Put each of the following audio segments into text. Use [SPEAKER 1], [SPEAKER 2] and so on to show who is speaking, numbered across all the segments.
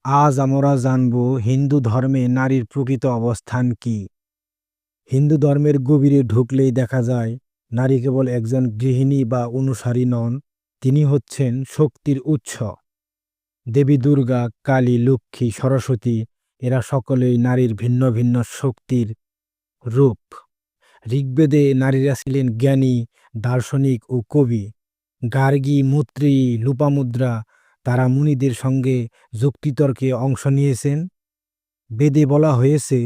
[SPEAKER 1] আজ আমরা জানব হিন্দু ধর্মে নারীর প্রকৃত অবস্থান কি। হিন্দু ধর্মের গভীরে ঢুকলেই দেখা যায় নারী কেবল একজন গৃহিণী বা অনুসারী নন, তিনি হচ্ছেন শক্তির উৎস। দেবী দুর্গা, কালী, লক্ষ্মী, সরস্বতী এরা সকলেই নারীর ভিন্ন ভিন্ন শক্তির রূপ। ঋগ্বেদে নারীরা ছিলেন জ্ঞানী, দার্শনিক ও কবি। গার্গী, মৈত্রেয়ী, লোপামুদ্রা তারা মুনিদের সঙ্গে যুক্তিতর্কে অংশ নিয়েছেন। বেদে বলা হয়েছে,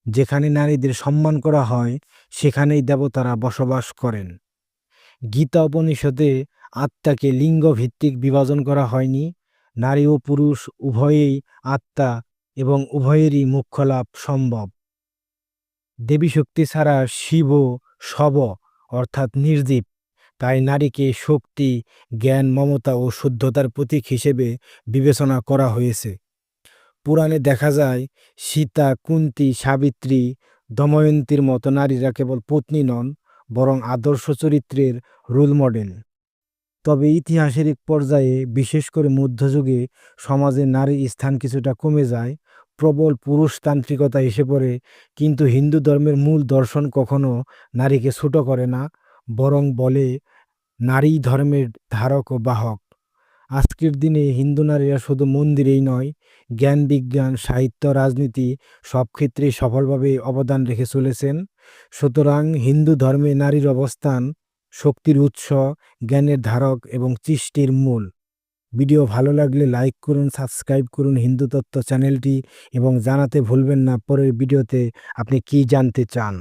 [SPEAKER 1] যেখানে নারীদের সম্মান করা হয় সেখানেই দেবতারা বসবাস করেন। গীতা উপনিষদে আত্মাকে লিঙ্গ ভিত্তিক বিভাজন করা হয়নি। নারী ও পুরুষ উভয়েই আত্মা এবং উভয়েরই মোক্ষ লাভ সম্ভব। দেবী শক্তি ছাড়া শিবও শব অর্থাৎ নির্জীব। তাই নারীকে শক্তি, জ্ঞান, মমতা ও শুদ্ধতার প্রতীক হিসেবে বিবেচনা করা হয়েছে। পুরাণে দেখা যায় সীতা, কুন্তী, সাবিত্রী, দময়ন্তীর মতো নারীরা কেবল পত্নী নন, বরং আদর্শ চরিত্রের রোল মডেল। তবে ইতিহাসের এক পর্যায়ে, বিশেষ করে মধ্যযুগে, সমাজে নারীর স্থান কিছুটা কমে যায়, প্রবল পুরুষতান্ত্রিকতা এসে পড়ে। কিন্তু হিন্দু ধর্মের মূল দর্শন কখনো নারীকে ছোট করে না, বরং বলে নারী ধর্মের ধারক ও বাহক। আজকের দিনে হিন্দু নারীরা শুধু মন্দিরেই নয়, জ্ঞান, বিজ্ঞান, সাহিত্য, রাজনীতি সব ক্ষেত্রেই সফলভাবে অবদান রেখে চলেছেন। সুতরাং হিন্দু ধর্মে নারীর অবস্থান শক্তির উৎস, জ্ঞানের ধারক এবং সৃষ্টির মূল। ভিডিও ভালো লাগলে লাইক করুন, সাবস্ক্রাইব করুন হিন্দু তত্ত্ব চ্যানেলটি এবং জানাতে ভুলবেন না পরের ভিডিওতে আপনি কি জানতে চান।